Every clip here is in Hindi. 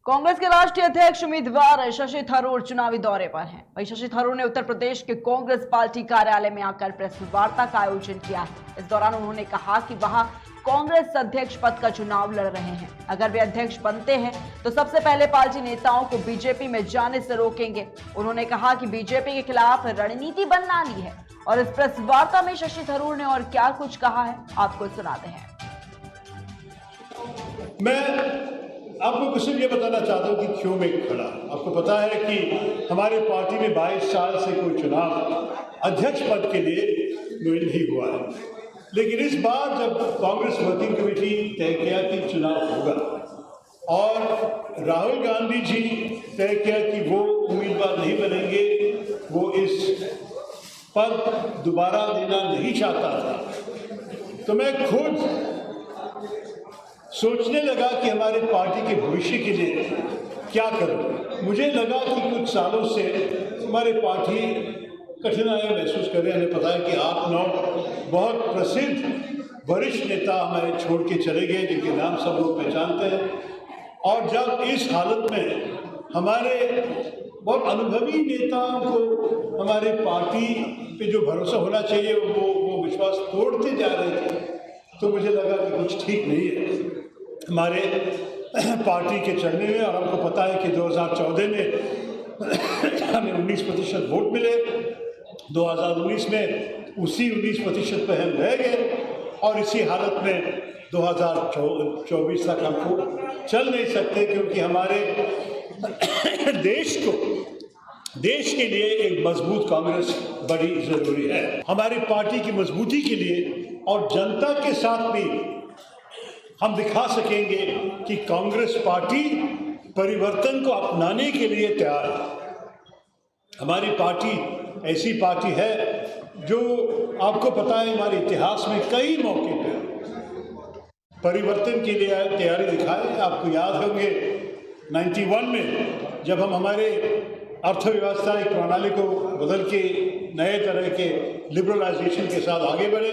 कांग्रेस के राष्ट्रीय अध्यक्ष उम्मीदवार शशि थरूर चुनावी दौरे पर हैं। वहीं शशि थरूर ने उत्तर प्रदेश के कांग्रेस पार्टी कार्यालय में आकर प्रेस वार्ता का आयोजन किया है। इस दौरान उन्होंने कहा कि वहां कांग्रेस अध्यक्ष पद का चुनाव लड़ रहे हैं। अगर वे अध्यक्ष बनते हैं तो सबसे पहले पार्टी नेताओं को बीजेपी में जाने से रोकेंगे। उन्होंने कहा कि बीजेपी के खिलाफ रणनीति बना ली है। और इस प्रेस वार्ता में शशि थरूर ने और क्या कुछ कहा है, आपको सुनाते हैं। मैं आपको सिर्फ ये बताना चाहता हूँ कि क्यों मैं खड़ा। आपको पता है कि हमारे पार्टी में 22 साल से कोई चुनाव अध्यक्ष पद के लिए नहीं हुआ है, लेकिन इस बार जब कांग्रेस वर्किंग कमेटी तय किया कि चुनाव होगा और राहुल गांधी जी तय किया कि वो उम्मीदवार नहीं बनेंगे, वो इस पद दोबारा देना नहीं चाहता था, तो मैं खुद सोचने लगा कि हमारे पार्टी के भविष्य के लिए क्या करूं। मुझे लगा कि कुछ सालों से हमारी पार्टी कठिनाइयां महसूस कर रहे हैं। हमें पता है कि आप लोग बहुत प्रसिद्ध वरिष्ठ नेता हमारे छोड़ के चले गए, जिनके नाम सब लोग पहचानते हैं। और जब इस हालत में हमारे बहुत अनुभवी नेताओं को हमारे पार्टी पे जो भरोसा होना चाहिए वो विश्वास तोड़ते जा रहे थे, तो मुझे लगा कि कुछ ठीक नहीं है हमारे पार्टी के चलने में। और हमको पता है कि 2014 में हमें 19% वोट मिले, 2019 में उसी 19% पर हम रह गए और इसी हालत में 2024 तक हमको चल नहीं सकते, क्योंकि हमारे देश के लिए एक मजबूत कांग्रेस बड़ी जरूरी है। हमारी पार्टी की मजबूती के लिए और जनता के साथ भी हम दिखा सकेंगे कि कांग्रेस पार्टी परिवर्तन को अपनाने के लिए तैयार है। हमारी पार्टी ऐसी पार्टी है जो आपको पता है हमारे इतिहास में कई मौके पर परिवर्तन के लिए तैयारी दिखाए। आपको याद होंगे 91 में जब हम हमारे अर्थव्यवस्था एक प्रणाली को बदल के नए तरह के लिबरलाइजेशन के साथ आगे बढ़े।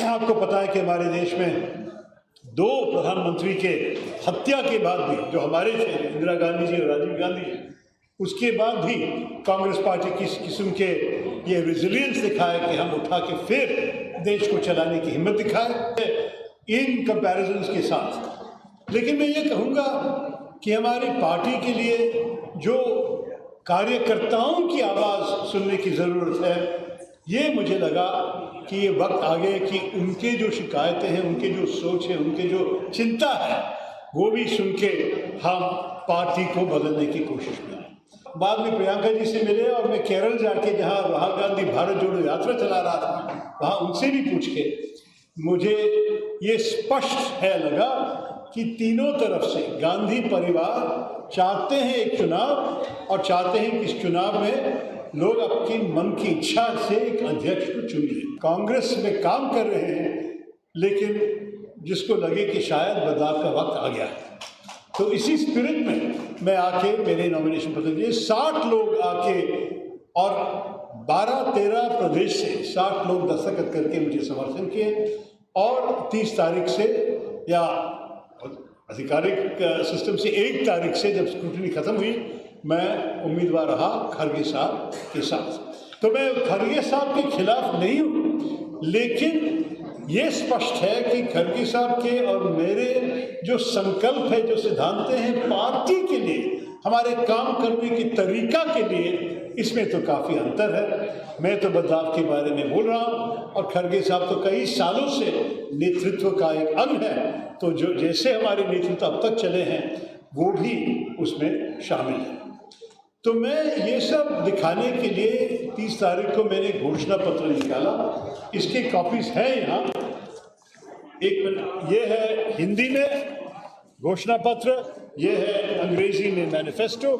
आपको पता है कि हमारे देश में 2 प्रधानमंत्री के हत्या के बाद भी, जो हमारे थे इंदिरा गांधी जी और राजीव गांधी जी, उसके बाद भी कांग्रेस पार्टी किस किस्म के ये रेजिलियंस दिखाए कि हम उठा के फिर देश को चलाने की हिम्मत दिखाए इन कंपैरिजन्स के साथ। लेकिन मैं ये कहूँगा कि हमारी पार्टी के लिए जो कार्यकर्ताओं की आवाज़ सुनने की ज़रूरत है, ये मुझे लगा कि ये वक्त आ गया कि उनके जो शिकायतें हैं, उनके जो सोच है, उनके जो चिंता है, वो भी सुन के हम पार्टी को बदलने की कोशिश करें। बाद में प्रियंका जी से मिले और मैं केरल जाके जहाँ राहुल गांधी भारत जोड़ो यात्रा चला रहा था, वहाँ उनसे भी पूछ के मुझे ये स्पष्ट है लगा कि तीनों तरफ से गांधी परिवार चाहते हैं एक चुनाव और चाहते हैं कि इस चुनाव में लोग अपनी मन की इच्छा से एक अध्यक्ष को चुन लें। कांग्रेस में काम कर रहे हैं, लेकिन जिसको लगे कि शायद बदलाव का वक्त आ गया है, तो इसी स्पिरिट में मैं आके मेरे नॉमिनेशन पत्र दिए। 60 लोग आके और 12-13 प्रदेश से 60 लोग दस्तखत करके मुझे समर्थन किए और 30 तारीख से या आधिकारिक सिस्टम से 1 तारीख से जब स्क्रूटनी खत्म हुई, मैं उम्मीदवार रहा खड़गे साहब के साथ। तो मैं खड़गे साहब के खिलाफ नहीं हूँ, लेकिन ये स्पष्ट है कि खड़गे साहब के और मेरे जो संकल्प है, जो सिद्धांत हैं पार्टी के लिए, हमारे काम करने के तरीका के लिए, इसमें तो काफ़ी अंतर है। मैं तो बदलाव के बारे में बोल रहा हूँ और खड़गे साहब तो कई सालों से नेतृत्व का एक अंग है, तो जो जैसे हमारे नेतृत्व अब तक चले हैं वो भी उसमें शामिल है। तो मैं ये सब दिखाने के लिए 30 तारीख को मैंने घोषणा पत्र निकाला। इसके कॉपीज हैं यहाँ, एक मिनट, ये है हिंदी में घोषणा पत्र, ये है अंग्रेजी में मैनिफेस्टो।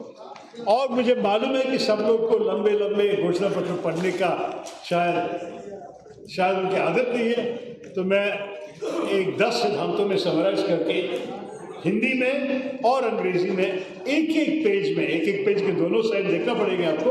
और मुझे मालूम है कि सब लोग को लंबे लंबे घोषणा पत्र पढ़ने का शायद उनकी आदत नहीं है, तो मैं एक 10 सिद्धांतों में समराइज करके हिंदी में और अंग्रेजी में एक एक पेज के दोनों साइड देखना पड़ेगा आपको,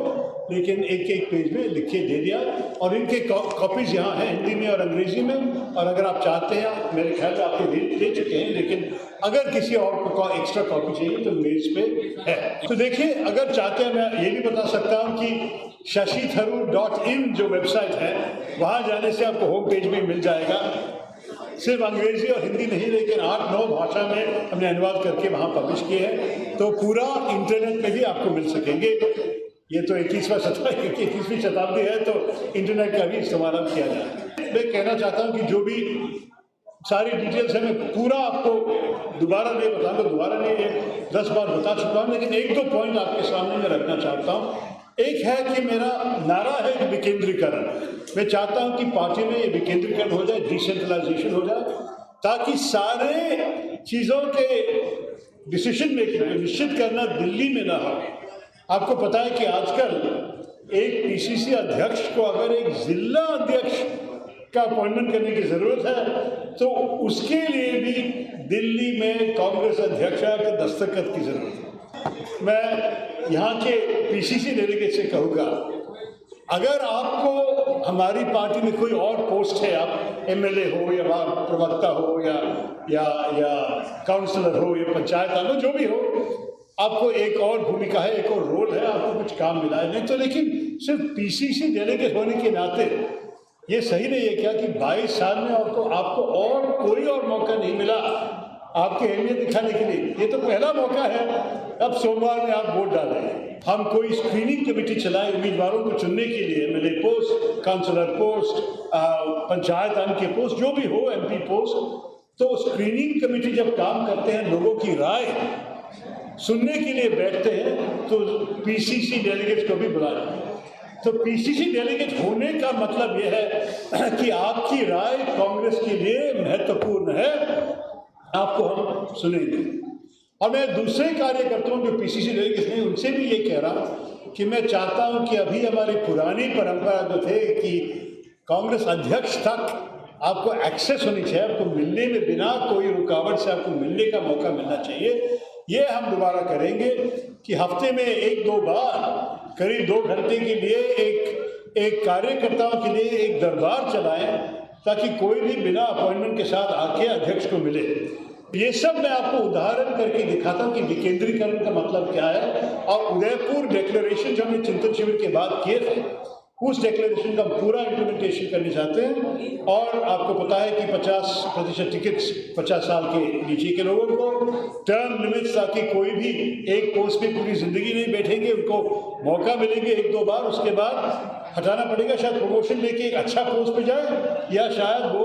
लेकिन एक एक पेज में लिख के दे दिया और इनके कॉपीज यहाँ हैं हिंदी में और अंग्रेजी में। और अगर आप चाहते हैं, मेरे ख्याल में आपके दे चुके हैं, लेकिन अगर किसी और को एक्स्ट्रा कॉपी चाहिए तो मेल्स पे है। तो देखिए, अगर चाहते हैं मैं ये भी बता सकता हूँ कि shashitharoor.in जो वेबसाइट है, वहाँ जाने से आपको होम पेज में मिल जाएगा। सिर्फ अंग्रेजी और हिंदी नहीं, लेकिन 8-9 भाषा में हमने अनुवाद करके वहाँ पब्लिश किए हैं, तो पूरा इंटरनेट पे भी आपको मिल सकेंगे। ये तो 21वीं शताब्दी है, तो इंटरनेट का भी इस्तेमाल किया जाए। मैं कहना चाहता हूँ कि जो भी सारी डिटेल्स है मैं पूरा आपको दोबारा नहीं बताऊंगा, दोबारा नहीं, 10 बार बता चुका हूँ, लेकिन 1-2 पॉइंट आपके सामने मैं रखना चाहता हूँ। एक है कि मेरा नारा है विकेंद्रीकरण। मैं चाहता हूं कि पार्टी में ये विकेंद्रीकरण हो जाए, डिसेंट्रलाइजेशन हो जाए, ताकि सारे चीज़ों के डिसीजन मेकिंग को निश्चित करना दिल्ली में ना हो। आपको पता है कि आजकल एक पीसीसी अध्यक्ष को अगर एक जिला अध्यक्ष का अपॉइंटमेंट करने की ज़रूरत है, तो उसके लिए भी दिल्ली में कांग्रेस अध्यक्ष के दस्तखत की ज़रूरत है। मैं यहाँ के पीसीसी डेलीगेट से कहूँगा, अगर आपको हमारी पार्टी में कोई और पोस्ट है, आप एमएलए हो या प्रवक्ता हो या काउंसलर हो या पंचायत हो, जो भी हो, आपको एक और भूमिका है, एक और रोल है, आपको कुछ काम मिला है, नहीं तो लेकिन सिर्फ पीसीसी डेलीगेट होने के नाते ये सही नहीं है क्या कि 22 साल में आपको और कोई और मौका नहीं मिला आपकी अहमियत दिखाने के लिए। ये तो पहला मौका है। अब सोमवार में आप वोट डालें, हम कोई स्क्रीनिंग कमेटी चलाएं उम्मीदवारों को चुनने के लिए, MLA post, councillor post, panchayat आम के पोस्ट, जो भी हो, एमपी पोस्ट। तो स्क्रीनिंग कमेटी जब काम करते हैं, लोगों की राय सुनने के लिए बैठते हैं, तो पीसीसी डेलीगेट्स को भी बुलाएं। तो पीसीसी डेलीगेट होने का मतलब यह है कि आपकी राय कांग्रेस के लिए महत्वपूर्ण है, आपको हम सुनेंगे। और मैं दूसरे कार्यकर्ताओं जो पीसीसी डेलीगेट हैं उनसे भी ये कह रहा हूँ कि मैं चाहता हूँ कि अभी हमारी पुरानी परंपरा जो थे कि कांग्रेस अध्यक्ष तक आपको एक्सेस होनी चाहिए, आपको मिलने में बिना कोई रुकावट से आपको मिलने का मौका मिलना चाहिए। ये हम दोबारा करेंगे कि हफ्ते में 1-2 बार करीब 2 घंटे के लिए एक कार्यकर्ताओं के लिए एक दरबार चलाएं, ताकि कोई भी बिना अपॉइंटमेंट के साथ आके अध्यक्ष को मिले। ये सब मैं आपको उदाहरण करके दिखाता हूँ कि विकेंद्रीकरण का मतलब क्या है। और उदयपुर डिक्लेरेशन जो हमने चिंतन शिविर के बाद किए थे, उस डिक्लेरेशन का पूरा इम्प्लीमेंटेशन करना चाहते हैं। और आपको पता है कि 50% टिकट्स 50 साल के नीचे के लोगों को, टर्म लिमिट्स, ताकि कोई भी एक पोस्ट पे पूरी जिंदगी नहीं बैठेंगे, उनको मौका मिलेंगे 1-2 बार, उसके बाद हटाना पड़ेगा, शायद प्रमोशन लेके एक अच्छा पोस्ट पे जाए या शायद वो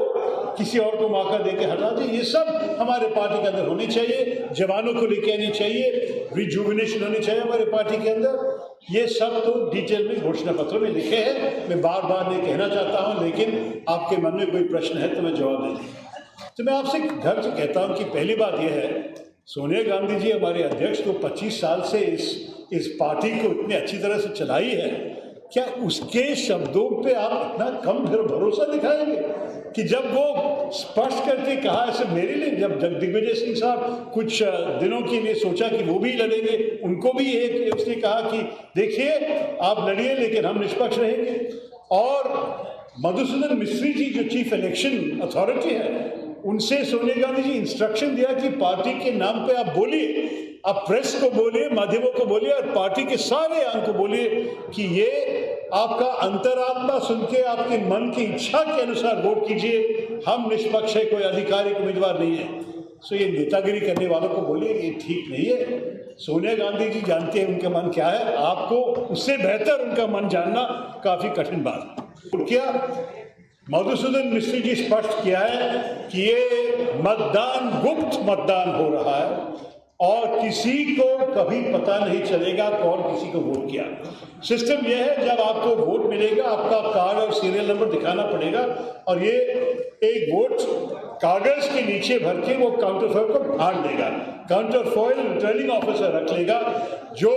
किसी और को मौका देके हटा दे। ये सब हमारे पार्टी के अंदर होनी चाहिए। जवानों को लेके आनी चाहिए, रिजुविनेशन होनी चाहिए हमारे पार्टी के अंदर। ये सब तो डिटेल में घोषणा पत्र में लिखे हैं, मैं बार बार नहीं कहना चाहता हूं, लेकिन आपके मन में कोई प्रश्न है तो मैं जवाब दे दूँगा। तो मैं आपसे घर से कहता हूं कि पहली बात यह है, सोनिया गांधी जी हमारे अध्यक्ष को 25 साल से इस पार्टी को इतनी अच्छी तरह से चलाई है, क्या उसके शब्दों पे आप इतना कम भरोसा दिखाएंगे कि जब वो स्पष्ट करके कहा, ऐसे मेरे लिए जब दिग्विजय सिंह साहब कुछ दिनों के लिए सोचा कि वो भी लड़ेंगे, उनको भी एक उसने कहा कि देखिए आप लड़िए लेकिन हम निष्पक्ष रहेंगे। और मधुसूदन मिस्त्री जी जो चीफ इलेक्शन अथॉरिटी है, उनसे सोनिया गांधी जी इंस्ट्रक्शन दिया कि पार्टी के नाम पे आप बोलिए, आप प्रेस को बोलिए, माध्यमों को बोलिए और पार्टी के सारे अंग को बोलिए कि ये आपका अंतरात्मा सुन के आपके मन की इच्छा के अनुसार वोट कीजिए, हम निष्पक्ष है, कोई आधिकारिक उम्मीदवार नहीं है। सो ये नेतागिरी करने वालों को बोलिए ये ठीक नहीं है। सोनिया गांधी जी जानते हैं उनका मन क्या है, आपको उससे बेहतर उनका मन जानना काफी कठिन बात है। क्या मधुसूदन मिस्त्री जी स्पष्ट किया है कि ये मतदान गुप्त मतदान हो रहा है और किसी को कभी पता नहीं चलेगा कौन किसी को वोट किया। सिस्टम यह है, जब आपको वोट मिलेगा आपका कार्ड और सीरियल नंबर दिखाना पड़ेगा और ये एक वोट कागज के नीचे भर के वो काउंटर फॉइल को फाड़ देगा, काउंटर फॉइल रिटर्निंग ऑफिसर रख लेगा। जो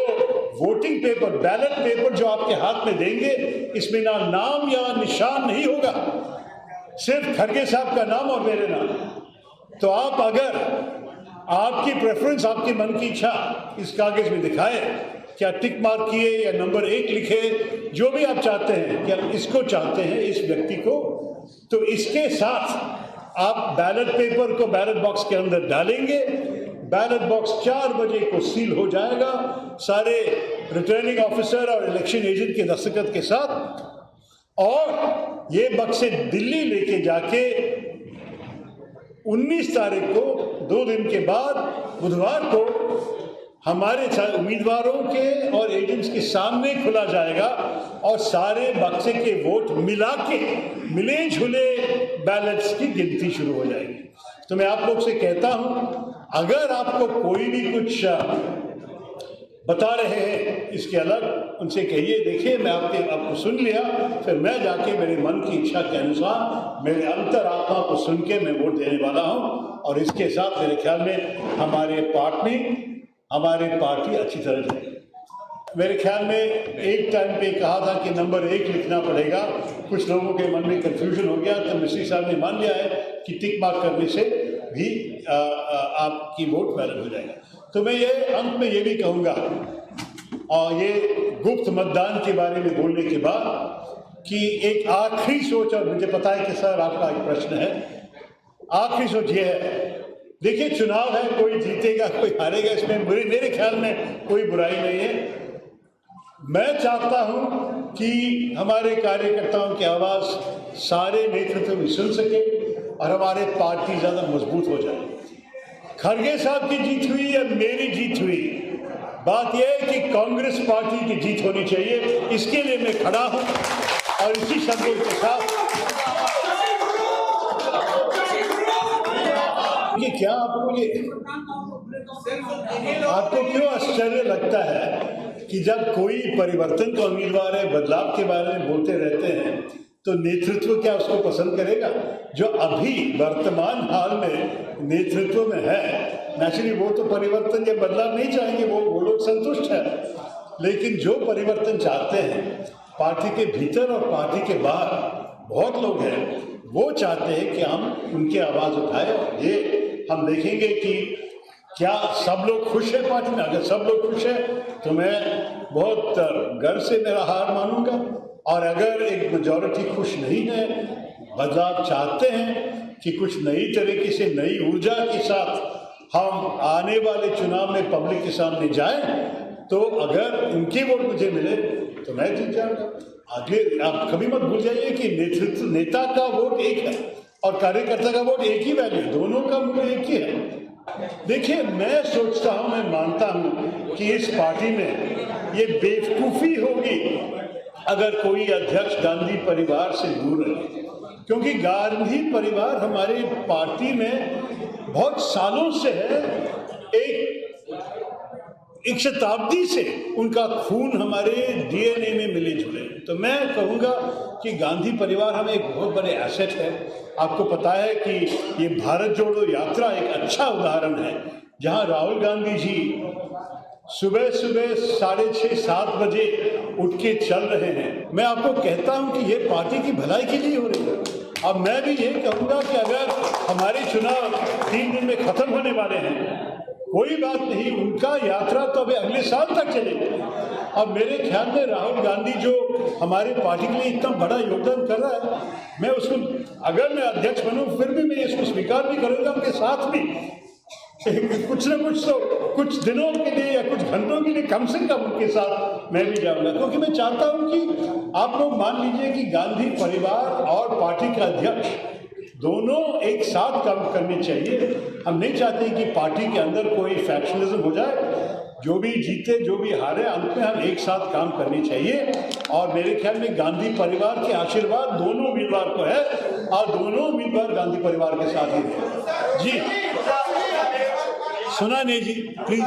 वोटिंग पेपर, बैलेट पेपर जो आपके हाथ में देंगे, इसमें ना नाम या निशान नहीं होगा, सिर्फ खड़गे साहब का नाम और मेरे नाम। तो आप अगर आपकी प्रेफरेंस, आपके मन की इच्छा इस कागज में दिखाए क्या टिक मार्क किए या नंबर 1 लिखे, जो भी आप चाहते हैं कि आप इसको चाहते हैं इस व्यक्ति को, तो इसके साथ आप बैलेट पेपर को बैलेट बॉक्स के अंदर डालेंगे। बैलेट बॉक्स 4 बजे को सील हो जाएगा सारे रिटर्निंग ऑफिसर और इलेक्शन एजेंट के दस्तखत के साथ, और ये बक्से दिल्ली लेके जाके 19 तारीख को 2 दिन के बाद बुधवार को हमारे उम्मीदवारों के और एजेंट्स के सामने खुला जाएगा और सारे बक्से के वोट मिला के मिले जुले बैलेट्स की गिनती शुरू हो जाएगी। तो मैं आप लोग से कहता हूं, अगर आपको कोई भी कुछ बता रहे हैं इसके अलग, उनसे कहिए देखिए मैं आपको सुन लिया, फिर मैं जाके मेरे मन की इच्छा के अनुसार मेरे अंतरात्मा को सुन के मैं वोट देने वाला हूं। और इसके साथ मेरे ख्याल में हमारी पार्टी अच्छी तरह चलेगी। मेरे ख्याल में एक टाइम पे कहा था कि नंबर 1 लिखना पड़ेगा, कुछ लोगों के मन में कंफ्यूजन हो गया, तो मिस्त्री साहब ने मान लिया है कि टिक मार्क करने से भी आपकी वोट वैलिड हो जाएगा। तो मैं ये अंत में ये भी कहूँगा, और ये गुप्त मतदान के बारे में बोलने के बाद, कि एक आखिरी सोच, और मुझे पता है कि सर आपका एक प्रश्न है, आखिरी सोच ये है, देखिए चुनाव है, कोई जीतेगा कोई हारेगा, इसमें मेरे ख्याल में कोई बुराई नहीं है। मैं चाहता हूं कि हमारे कार्यकर्ताओं की आवाज़ सारे नेतृत्व भी सुन सके और हमारे पार्टी ज़्यादा मजबूत हो जाए। खड़गे साहब की जीत हुई या मेरी जीत हुई, बात यह है कि कांग्रेस पार्टी की जीत होनी चाहिए, इसके लिए मैं खड़ा हूं। और इसी शब्दों के साथ ये क्या आपको क्यों आश्चर्य लगता है कि जब कोई परिवर्तन का उम्मीदवार है, बदलाव के बारे में बोलते रहते हैं, तो नेतृत्व क्या उसको पसंद करेगा? जो अभी वर्तमान हाल में नेतृत्व में है, नेचुरली वो तो परिवर्तन या बदलाव नहीं चाहेंगे, वो लोग संतुष्ट है। लेकिन जो परिवर्तन चाहते हैं, पार्टी के भीतर और पार्टी के बाहर बहुत लोग हैं, वो चाहते हैं कि हम उनकी आवाज़ उठाएं। ये हम देखेंगे कि क्या सब लोग खुश हैं पार्टी में। अगर सब लोग खुश हैं तो मैं बहुत गर्व से मेरा हार मानूंगा, और अगर एक मेजॉरिटी खुश नहीं है, बदलाव चाहते हैं कि कुछ नई तरीके से नई ऊर्जा के साथ हम आने वाले चुनाव में पब्लिक के सामने जाएं, तो अगर उनकी वोट मुझे मिले तो मैं जीत जाऊंगा। अगले आप कभी मत भूल जाइए कि नेता का वोट एक है और कार्यकर्ता का वोट एक ही वैल्यू, दोनों का मूल्य एक ही है। देखिए, मैं सोचता हूं, मैं मानता हूं कि इस पार्टी में ये बेवकूफ़ी होगी अगर कोई अध्यक्ष गांधी परिवार से दूर रहे, क्योंकि गांधी परिवार हमारे पार्टी में बहुत सालों से है, एक शताब्दी से उनका खून हमारे डीएनए में मिले जुले। तो मैं कहूँगा कि गांधी परिवार हमें एक बहुत बड़े एसेट है। आपको पता है कि ये भारत जोड़ो यात्रा एक अच्छा उदाहरण है, जहाँ राहुल गांधी जी सुबह 6:30-7 बजे उठ के चल रहे हैं। मैं आपको कहता हूँ कि ये पार्टी की भलाई के लिए हो रही है। अब मैं भी ये कहूँगा कि अगर हमारे चुनाव 3 दिन में खत्म होने वाले हैं, कोई बात नहीं, उनका यात्रा तो अभी अगले साल तक चलेगी। अब मेरे ख्याल में राहुल गांधी जो हमारे पार्टी के लिए इतना बड़ा योगदान कर रहा है, मैं उसको, अगर मैं अध्यक्ष बनूं फिर भी मैं इसको स्वीकार भी करूंगा, उनके साथ भी कुछ न कुछ तो कुछ दिनों के लिए या कुछ घंटों के लिए कम से कम उनके साथ मैं भी जाऊंगा, क्योंकि मैं चाहता हूं कि आप लोग मान लीजिए कि गांधी परिवार और पार्टी का अध्यक्ष दोनों एक साथ काम करने चाहिए। हम नहीं चाहते कि पार्टी के अंदर कोई फैक्शनिज्म हो जाए, जो भी जीते जो भी हारे, अंत में हम एक साथ काम करनी चाहिए। और मेरे ख्याल में गांधी परिवार के आशीर्वाद दोनों उम्मीदवार को है, और दोनों उम्मीदवार गांधी परिवार के साथ ही हैं। जी सुना नहीं जी, प्लीज।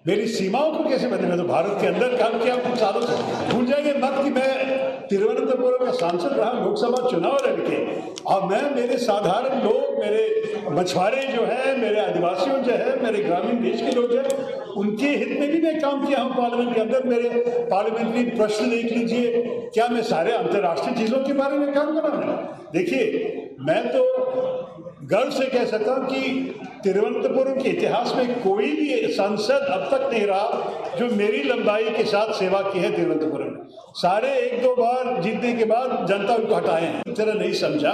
मेरी सीमाओं को कैसे बदलेंगे? तो भारत के अंदर काम किया कुछ सालों से, भूल जाएंगे मत कि मैं तिरुवनंतपुरम का सांसद रहा लोकसभा चुनाव लड़के, और मैं मेरे साधारण लोग मेरे मछुआरे जो हैं, मेरे आदिवासियों जो है, मेरे ग्रामीण देश के लोग हैं, उनके हित में भी मैं काम किया हूँ पार्लियामेंट के अंदर। मेरे पार्लियामेंट्री प्रश्न देख लीजिए, क्या मैं सारे अंतर्राष्ट्रीय चीज़ों के बारे में काम कर रहा हूँ? देखिए, मैं तो गर्व से कह सकता हूँ कि तिरुवनंतपुरम के इतिहास में कोई भी सांसद अब तक नहीं रहा जो मेरी लंबाई के साथ सेवा की है तिरुवनंतपुरम में। सारे एक दो बार जीतने के बाद जनता उनको हटाए हैं। इस तरह नहीं समझा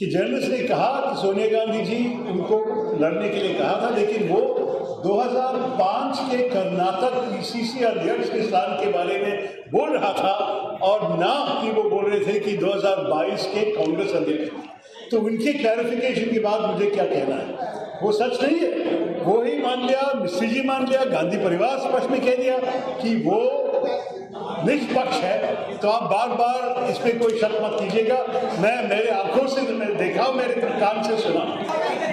कि जर्नलिस्ट ने कहा कि सोनिया गांधी जी उनको लड़ने के लिए कहा था, लेकिन वो 2005 के कर्नाटक पीसीसी अध्यक्ष के स्थान के बारे में बोल रहा था और ना कि वो बोल रहे थे कि 2022 के कांग्रेस अध्यक्ष। तो उनके क्लैरिफिकेशन के बाद मुझे क्या कहना है, वो सच नहीं है। वो ही मान लिया, मिस्त्री जी मान लिया, गांधी परिवार स्पष्ट में कह दिया कि वो निष्पक्ष है। तो आप बार बार इस पे कोई शक मत कीजिएगा। मैं मेरे आंखों से मैं देखा, मेरे कान से सुना।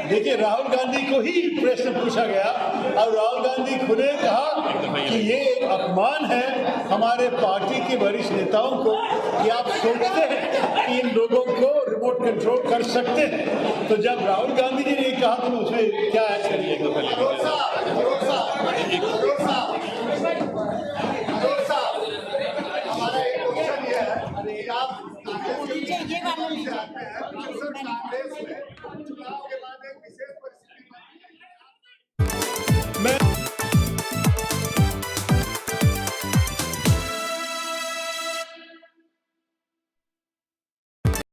देखिए, राहुल गांधी को ही प्रश्न पूछा गया और राहुल गांधी खुद ने कहा कि ये एक अपमान है हमारे पार्टी के वरिष्ठ नेताओं को कि आप सोचते हैं कि इन लोगों को रिमोट कंट्रोल कर सकते हैं। तो जब राहुल गांधी जी ने कहा तो उसमें क्या ऐड करिएगा?